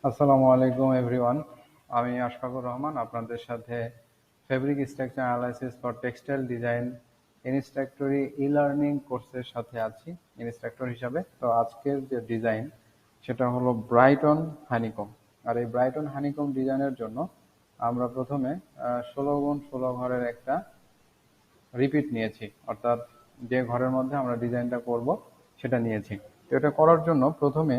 আসসালামু আলাইকুম এভরিওয়ান। আমি আশফাকুর রহমান আপনাদের সাথে fabric structure analysis for textile design ইনস্ট্রাক্টরি ই-লার্নিং কোর্সের সাথে আছি ইনস্ট্রাক্টর হিসাবে। তো আজকের যে ডিজাইন সেটা হলো ব্রাইটন হানিকম। আর এই ব্রাইটন হানিকম ডিজাইনের জন্য আমরা প্রথমে 16x16 ঘরের একটা রিপিট নিয়েছি, অর্থাৎ যে ঘরের মধ্যে আমরা ডিজাইনটা করব সেটা নিয়েছি। তো এটা করার জন্য প্রথমে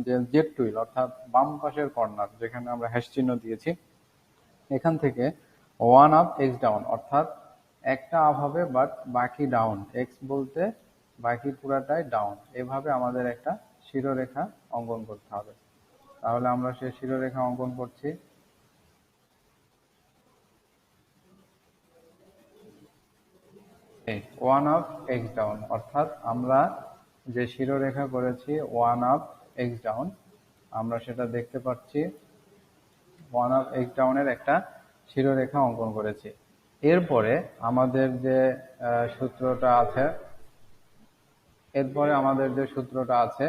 যে জেড টুইল অর্থাৎ বাম পাশের কর্নার যেখানে আমরা হ্যাশ চিহ্ন দিয়েছি, এখান থেকে 1 আপ এক্স ডাউন, অর্থাৎ একটা আপ হবে বাট বাকি ডাউন, এক্স বলতে বাকি পুরাটাই ডাউন, এভাবে আমাদের একটা শিরোরেখা অঙ্কন করতে হবে। তাহলে আমরা সেই শিরোরেখা অঙ্কন করছি। 1 আপ এক্স ডাউন, অর্থাৎ আমরা যে শিরোরেখা করেছি 1 আপ এক্স ডাউন, আমরা সেটা দেখতে পাচ্ছি 1 আপ এক্স ডাউনের একটা শিরোরেখা অঙ্কন করেছি। এরপরে আমাদের যে সূত্রটা আছে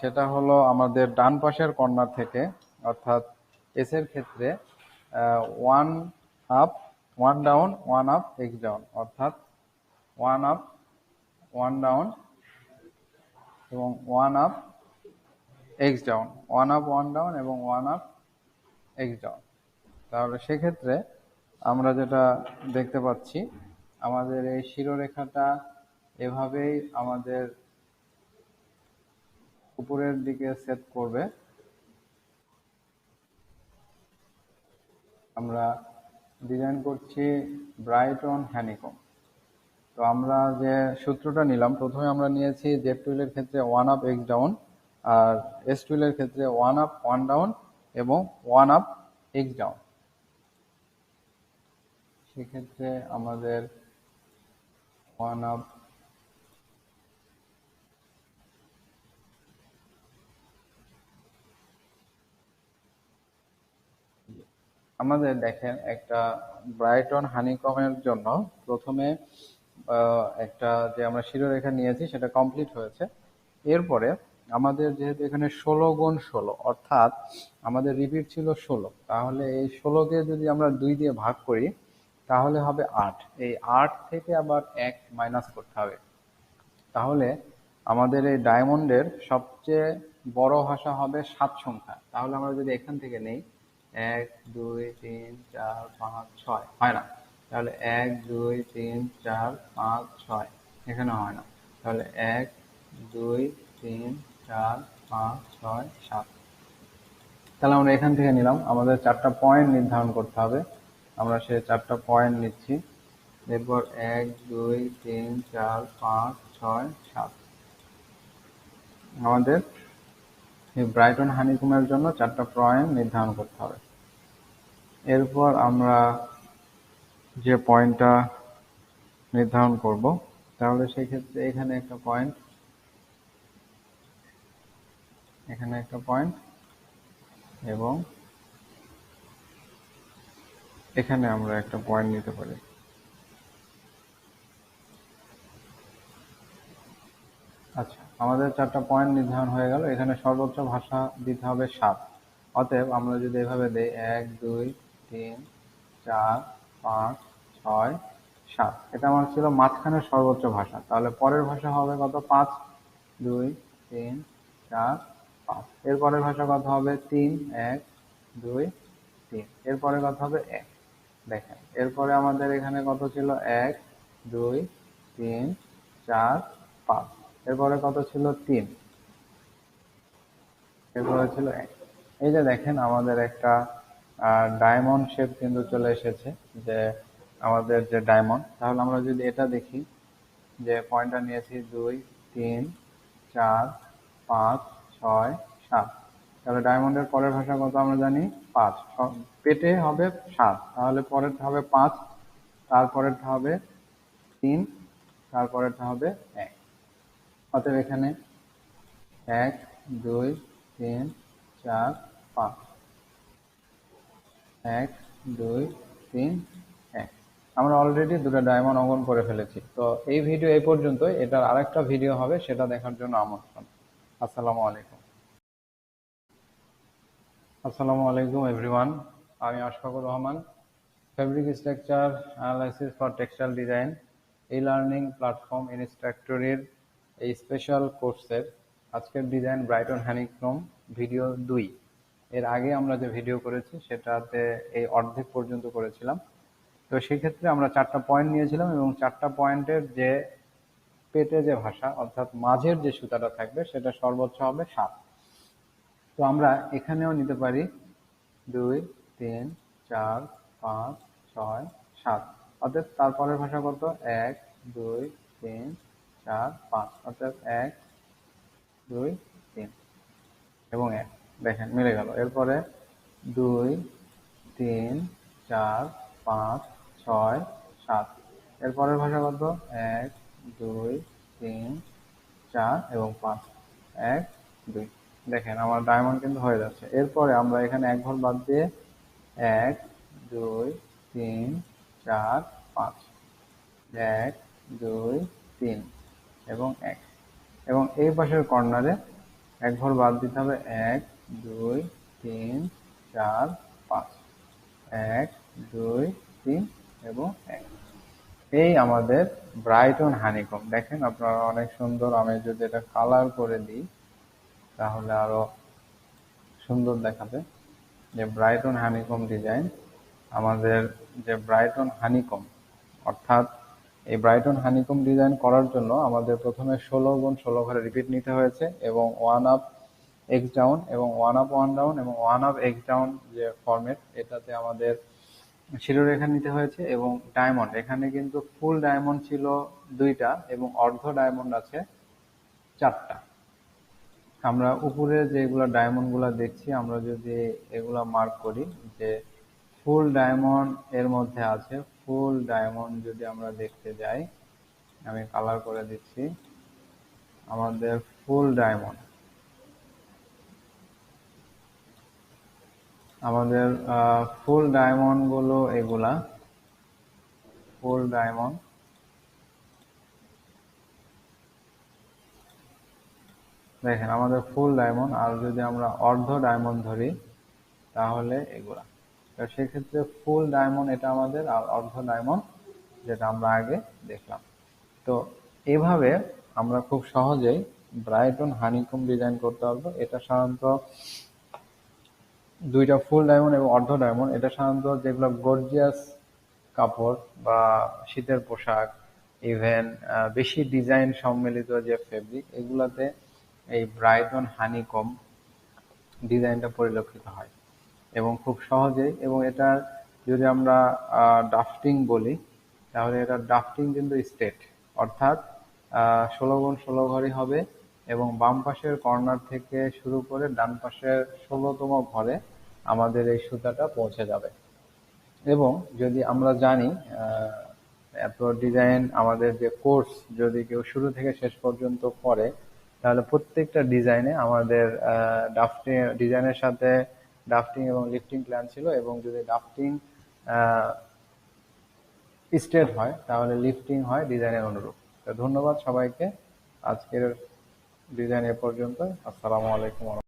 সেটা হলো আমাদের ডান পাশের কর্নার থেকে, অর্থাৎ এস এর ক্ষেত্রে 1 up 1 down 1 up x down, অর্থাৎ 1 আপ 1 ডাউন এবং 1 up x down, 1 up 1 down এবং 1 আপ এক্স ডাউন। তাহলে সেক্ষেত্রে আমরা যেটা দেখতে পাচ্ছি, আমাদের এই শিরোরেখাটা এভাবেই আমাদের উপরের দিকে সেট করবে। আমরা ডিজাইন করছি ব্রাইটন হানিকম। তো আমরা যে সূত্রটা নিলাম, প্রথমে আমরা নিয়েছি জেড টুইলের ক্ষেত্রে 1 আপ এক্স ডাউন, আর এস টুইলের ক্ষেত্রে 1 আপ 1 ডাউন এবং 1 আপ এক্স ডাউন। সেক্ষেত্রে আমাদের 1 আপ আমাদের দেখেন একটা ব্রাইটন হানিকমের জন্য প্রথমে একটা যে আমরা শিরোরেখা নিয়েছি সেটা কমপ্লিট হয়েছে। এরপরে আমাদের যেহেতু এখানে 16x16, অর্থাৎ আমাদের রিপিট ছিল 16, তাহলে এই 16কে যদি আমরা 2 দিয়ে ভাগ করি তাহলে হবে 8। এই 8 থেকে আবার 1 মাইনাস করতে হবে। তাহলে আমাদের এই ডায়মন্ডের সবচেয়ে বড় ভাষা হবে 7 সংখ্যা। তাহলে আমরা যদি এখান থেকে নেই 1 2 3 4 5 6, হয় না। তাহলে 1 2 3 4 5 6, এখানে হয় না। তাহলে 1 2 3 4 5 6 7। তাহলে আমরা এখান থেকে নিলাম, আমাদের 4টা পয়েন্ট নির্ধারণ করতে হবে। আমরা সেই 4টা পয়েন্ট নিচ্ছি। এরপর 1 2 3 4 5 6 7 আমাদের এই ব্রাইটন হানিকমের জন্য 4টা পয়েন্ট নির্ধারণ করতে হবে। এরপর আমরা যে পয়েন্টটা নির্ধারণ করব, তাহলে সেই ক্ষেত্রে এখানে একটা পয়েন্ট, এখানে একটা পয়েন্ট এবং এখানে আমরা একটা পয়েন্ট নিতে পারি। আচ্ছা, আমাদের 4টা পয়েন্ট নির্ধারণ হয়ে গেল। এখানে সর্বোচ্চ ভাষা দিতে হবে 7। অতএব আমরা যদি এভাবে দেই 1 2 3 4 5 6 7, এটা আমার ছিল মাঝখানের সর্বোচ্চ ভাষা। তাহলে পরের ভাষা হবে কত? 5 2 3 4 5। এরপরের ভাষা কত হবে? 3 1 2 3। এরপরে কত হবে? 1। দেখেন এরপরে আমাদের এখানে কত ছিল? 1 2 3 4 5। এরপরে কত ছিল? 3। এরপরে ছিল 1। এই যে দেখেন আমাদের একটা ডায়মন্ড শেপ কিন্তু চলে এসেছে, যে আমাদের যে ডায়মন্ড। তাহলে আমরা যদি এটা দেখি, যে পয়েন্টটা নিয়েছি 2 3 4 5 6 7, তাহলে ডায়মন্ডের পরের ভাষা কত আমরা জানি? 5। পেটে হবে 7, তাহলে পরেরটা হবে 5, তারপরেরটা হবে 3, তারপরেরটা হবে 1। অতএব এখানে 1 2 3 4 5, 1 2 3 1। আমরা অলরেডি 2টা ডায়মন্ড অঙ্কন করে ফেলেছি। তো এই ভিডিও এই পর্যন্তই। এটার আরেকটা ভিডিও হবে, সেটা দেখার জন্য আমন্ত্রণ। আসসালামু আলাইকুম। আসসালামু আলাইকুম এভরিওয়ান। আমি Ashfaqur Rahman, fabric structure analysis for textile design e learning platform ইনস্ট্রাক্টরের এই স্পেশাল কোর্সের আজকের ডিজাইন ব্রাইটন হানিকম ভিডিও 2। এর আগে আমরা যে ভিডিও করেছি সেটাতে এই অর্ধেক পর্যন্ত করেছিলাম। তো সেক্ষেত্রে আমরা 4টা পয়েন্ট নিয়েছিলাম এবং 4টা পয়েন্টের যে পেটে যে ভাষা অর্থাৎ মাঝের যে সুতাটা থাকবে সেটা সর্বোচ্চ হবে 7। তো আমরা এখানেও নিতে পারি 2, 3, 4, 5, 6, 7। অর্থাৎ তারপরের ভাষা কত? 1, 2, 3, 4, 5। অর্থাৎ 1, 2, 3 এবং 1। দেখেন মিলে গেল। এরপরে 2, 3, 4, 5, 6, 7। এরপরের ভাষা কত? 1, 2, 3, 4 এবং 5। 1, 2। দেখেন আমার ডায়মন্ড কিন্তু হয়ে যাচ্ছে। এরপরে আমরা এখানে এক ঘর বাদ দিয়ে 1, 2, 3, 4, 5। 1, 2, 3 এবং 1। এবং এই পাশের কর্নারে এক ঘর বাদ দিতে হবে 1, 2, 3, 4, 5। 1, 2, 3 এবং 1। এই আমাদের ব্রাইটন হানিকম। দেখেন আপনারা অনেক সুন্দর। আমি যদি এটা কালার করে দিই তাহলে আরো সুন্দর দেখাবে। যে ব্রাইটন হানিকম ডিজাইন, আমাদের যে ব্রাইটন হানিকম অর্থাৎ এই ব্রাইটন হানিকম ডিজাইন করার জন্য আমাদের প্রথমে 16x16 ঘরে রিপিট নিতে হয়েছে এবং 1 আপ এক্স ডাউন এবং 1 আপ 1 ডাউন এবং 1 আপ এক্স ডাউন যে ফরম্যাট, এটাতে আমাদের শিরোরেখা নিতে হয়েছে এবং ডায়মন্ড, এখানে কিন্তু ফুল ডায়মন্ড ছিল 2টা এবং অর্ধ ডায়মন্ড আছে 4টা। আমরা উপরে যেগুলো ডায়মন্ড গুলা দেখছি, আমরা যদি এগুলা মার্ক করি যে ফুল ডায়মন্ড এর মধ্যে আছে, ফুল ডায়মন্ড যদি আমরা দেখতে যাই, আমি কালার করে দিচ্ছি। আমাদের ফুল ডায়মন্ড, আমাদের ফুল ডায়মন্ড গুলো এগুলা ফুল ডায়মন্ড। দেখেন আমাদের ফুল ডায়মন্ড। আর যদি আমরা অর্ধ ডায়মন্ড ধরি তাহলে এগুলা। তো সেক্ষেত্রে ফুল ডায়মন্ড এটা আমাদের, আর অর্ধ ডায়মন্ড যেটা আমরা আগে দেখলাম। তো এভাবে আমরা খুব সহজেই ব্রাইটন হানিকম ডিজাইন করতে পারবো। এটা সাধারণত 2টা ফুল ডায়মন্ড এবং অর্ধ ডায়মন্ড, এটা সাধারণত যেগুলো গর্জিয়াস কাপড় বা শীতের পোশাক, ইভেন বেশি ডিজাইন সম্মিলিত যে ফেব্রিক, এগুলাতে এই ব্রাইটন হানিকম ডিজাইনটা পরিলক্ষিত হয় এবং খুব সহজেই। এবং এটা যদি আমরা ড্রাফটিং বলি তাহলে এটা ড্রাফটিং কিন্তু স্ট্রেট, অর্থাৎ 16x16 ঘরই হবে এবং বাম পাশের কর্নার থেকে শুরু করে ডান পাশের 16তম ঘরে আমাদের এই সুতাটা পৌঁছে যাবে। এবং যদি আমরা জানি এত ডিজাইন আমাদের যে কোর্স যদি কেউ শুরু থেকে শেষ পর্যন্ত করে তাহলে প্রত্যেকটা ডিজাইনে আমাদের ড্রাফটিং ডিজাইনের সাথে ড্রাফটিং এবং লিফটিং প্ল্যান ছিল, এবং যদি ড্রাফটিং স্ট্রেট হয় তাহলে লিফটিং হয় ডিজাইনের অনুরূপ। তো ধন্যবাদ সবাইকে। আজকের ডিজাইন এ পর্যন্ত। আসসালামু আলাইকুম।